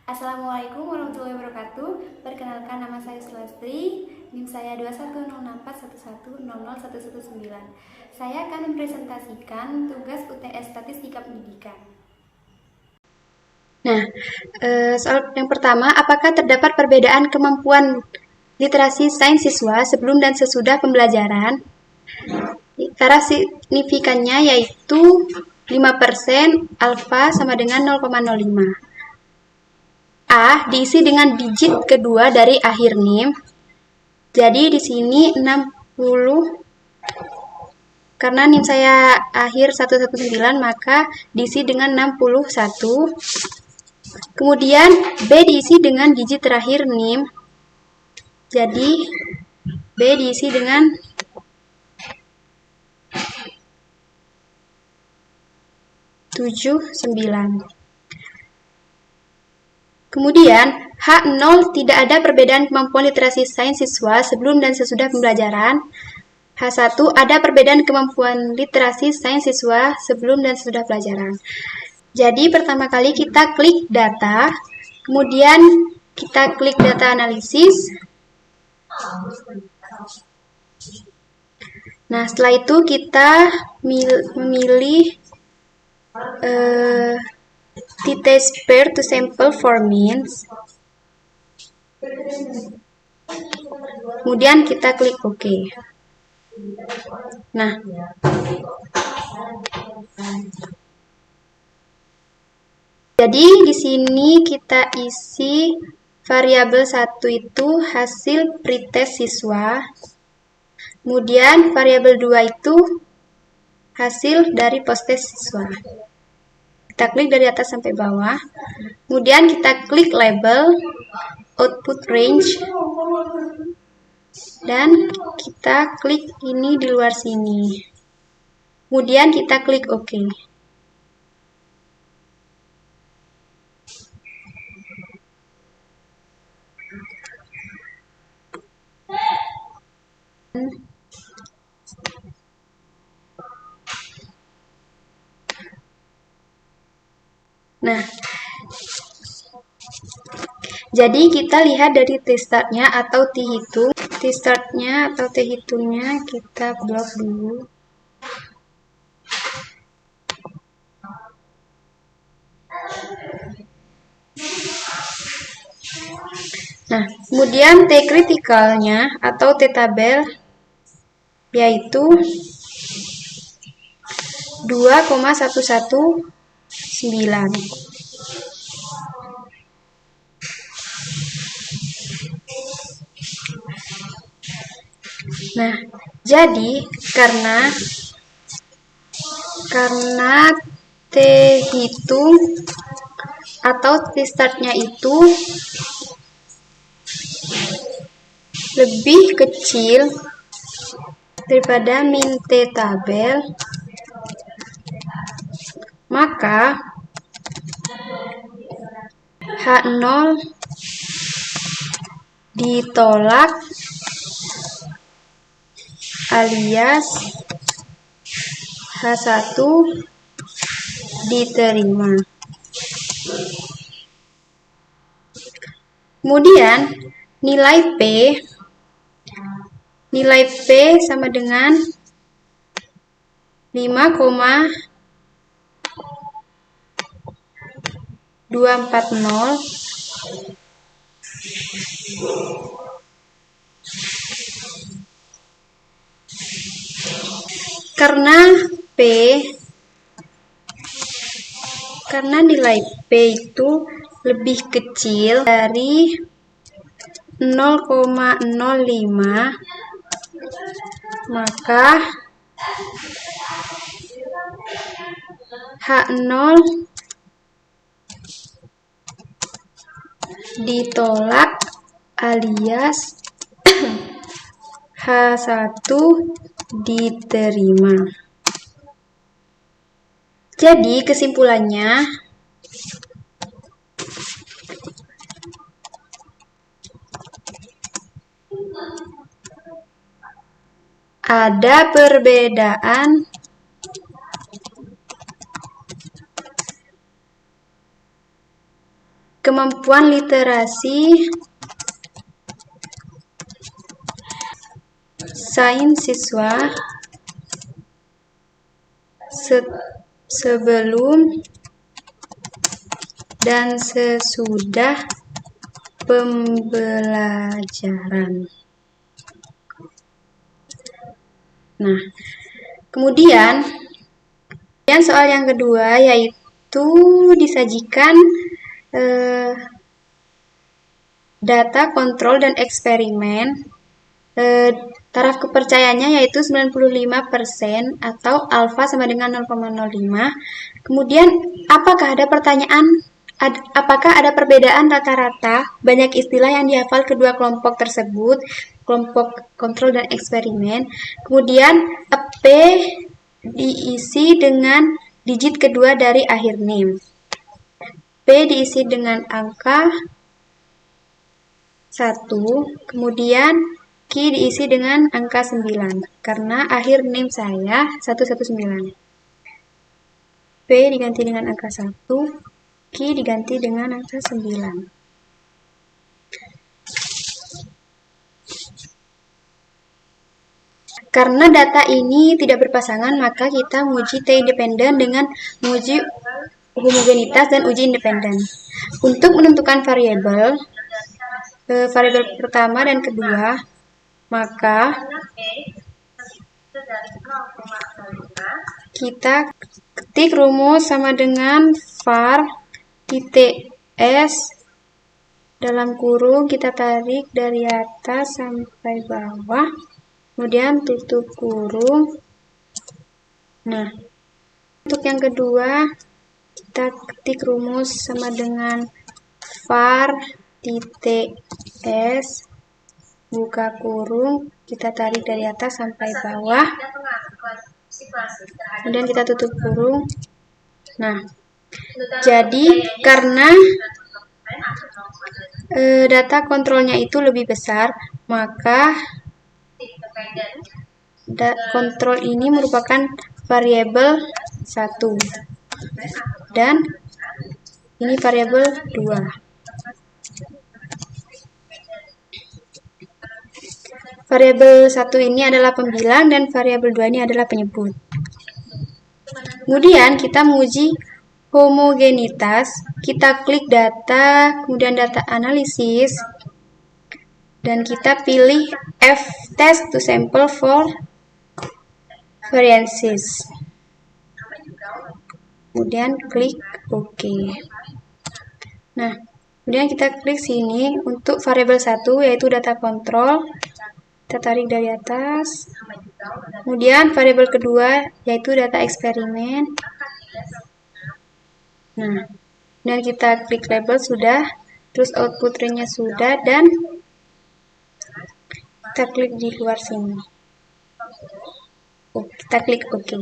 Assalamualaikum warahmatullahi wabarakatuh. Perkenalkan, nama saya Sulastri, NIM saya 2106411001119. Saya akan mempresentasikan tugas UTS Statistika Pendidikan. Nah, soal yang pertama, apakah terdapat perbedaan kemampuan literasi sains siswa sebelum dan sesudah pembelajaran? Cara signifikannya yaitu 5%, alfa sama dengan 0,05. A diisi dengan digit kedua dari akhir NIM. Jadi di sini 60, karena NIM saya akhir 119, maka diisi dengan 61. Kemudian B diisi dengan digit terakhir NIM. Jadi B diisi dengan 79. Kemudian, H0 tidak ada perbedaan kemampuan literasi sains siswa sebelum dan sesudah pembelajaran. H1 ada perbedaan kemampuan literasi sains siswa sebelum dan sesudah pelajaran. Jadi, pertama kali kita klik data, kemudian kita klik data analisis. Nah, setelah itu kita memilih t-test pair to sample for means. Kemudian kita klik OK. Nah, jadi di sini kita isi variabel 1 itu hasil pretest siswa. Kemudian variabel 2 itu hasil dari post-test siswa. Kita klik dari atas sampai bawah. Kemudian kita klik label, output range, dan kita klik ini di luar sini. Kemudian kita klik OK. Nah, jadi kita lihat dari t-startnya atau t-hitung. T-startnya atau t-hitungnya kita blok dulu. Nah, kemudian t-kritikalnya atau t-tabel yaitu 2,119. Nah, jadi karena t-hitung atau t-startnya itu lebih kecil daripada min t-tabel, maka H0 ditolak alias H1 diterima. Kemudian nilai P sama dengan 5,240. Karena nilai P itu lebih kecil dari 0,05, maka H0 ditolak alias H1 diterima. Jadi kesimpulannya, ada perbedaan kemampuan literasi sains siswa sebelum dan sesudah pembelajaran. Nah, kemudian soal yang kedua yaitu disajikan data kontrol dan eksperimen. Taraf kepercayaannya yaitu 95% atau alfa sama dengan 0,05. Kemudian apakah ada perbedaan rata-rata banyak istilah yang dihafal kedua kelompok tersebut, kelompok kontrol dan eksperimen. Kemudian P diisi dengan digit kedua dari akhir name. P diisi dengan angka 1, kemudian Q diisi dengan angka 9, karena akhir name saya 119. P diganti dengan angka 1, Q diganti dengan angka 9. Karena data ini tidak berpasangan, maka kita menguji T independen dengan menguji homogenitas dan uji independen. Untuk menentukan variabel pertama dan kedua, maka kita ketik rumus sama dengan var titik s dalam kurung, kita tarik dari atas sampai bawah, kemudian tutup kurung. Nah, untuk yang kedua kita ketik rumus sama dengan var titik s buka kurung, kita tarik dari atas sampai bawah, kemudian kita tutup kurung. Nah, jadi karena data kontrolnya itu lebih besar, maka kontrol ini merupakan variabel 1 dan ini variabel 2. Variabel 1 ini adalah pembilang dan variabel 2 ini adalah penyebut. Kemudian kita menguji homogenitas, kita klik data, kemudian data analisis, dan kita pilih F-test to sample for variances. Kemudian klik OK. Nah, kemudian kita klik sini untuk variabel 1 yaitu data kontrol. Kita tarik dari atas. Kemudian variabel kedua yaitu data eksperimen. Nah, dan kita klik label sudah, terus output range-nya sudah, dan kita klik di luar sini. Kita klik OK.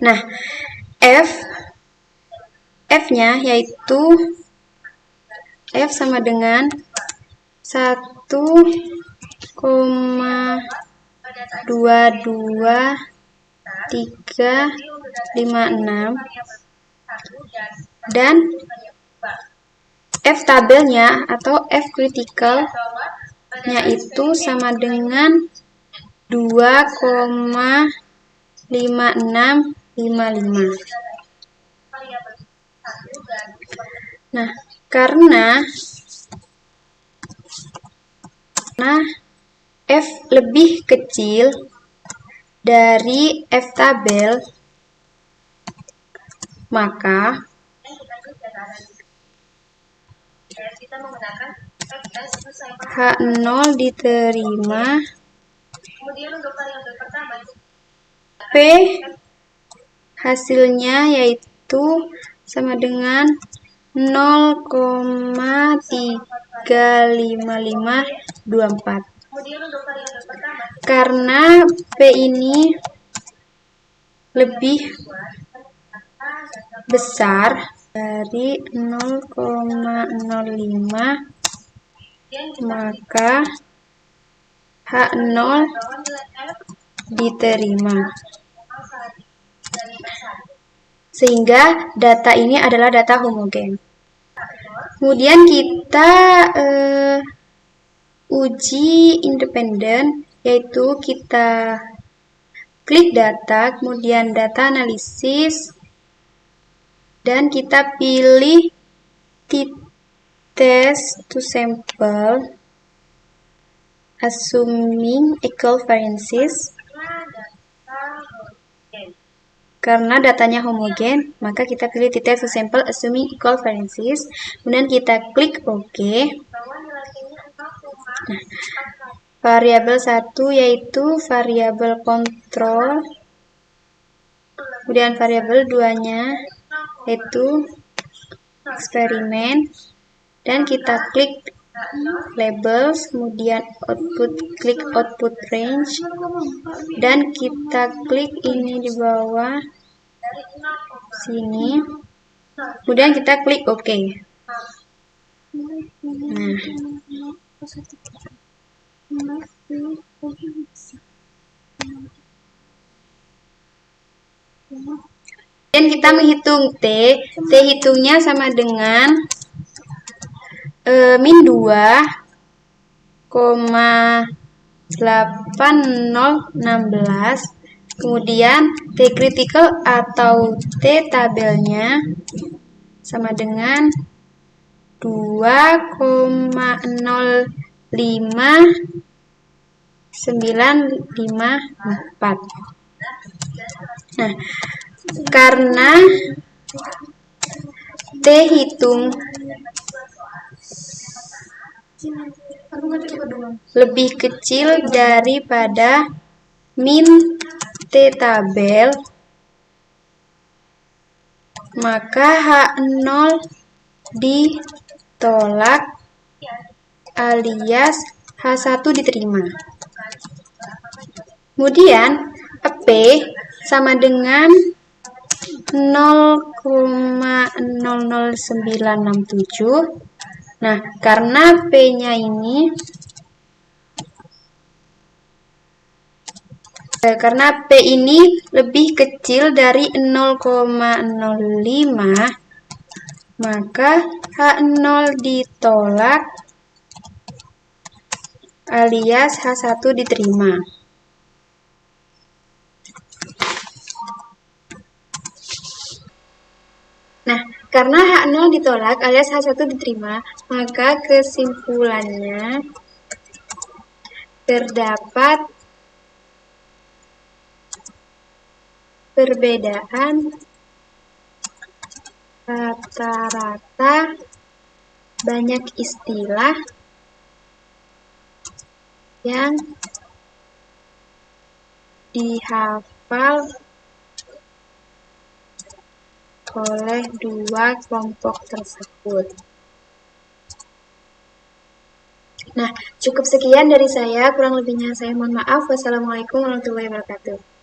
Nah, F-nya yaitu F sama dengan 1,22356 dan F tabelnya atau F critical-nya itu sama dengan 2,5655. Nah, karena F lebih kecil dari F tabel, maka H0 diterima, P hasilnya yaitu sama dengan 0,35524. Karena P ini lebih besar dari 0,05, maka H0 diterima. Sehingga data ini adalah data homogen. Kemudian kita uji independen, yaitu kita klik data, kemudian data analisis, dan kita pilih t-test to sample assuming equal variances. Karena datanya homogen, maka kita pilih t-test to sample assuming equal variances. Kemudian kita klik OK. Nah, variabel 1 yaitu variabel kontrol. Kemudian variabel 2-nya yaitu eksperimen. Dan kita klik labels, kemudian klik output range, dan kita klik ini di bawah sini, kemudian kita klik OK. Nah, dan kita menghitung T hitungnya sama dengan min 2,8016. Kemudian T critical atau T tabelnya sama dengan 2,05954. Nah, karena T hitung lebih kecil daripada min T tabel, maka H0 ditolak alias H1 diterima. Kemudian P sama dengan 0,00967. Nah, karena P-nya ini lebih kecil dari 0,05, maka H0 ditolak alias H1 diterima. Nah, karena H0 ditolak alias H1 diterima, maka kesimpulannya terdapat perbedaan rata-rata banyak istilah yang dihafal oleh dua kelompok tersebut. Nah, cukup sekian dari saya. Kurang lebihnya saya mohon maaf. Wassalamualaikum warahmatullahi wabarakatuh.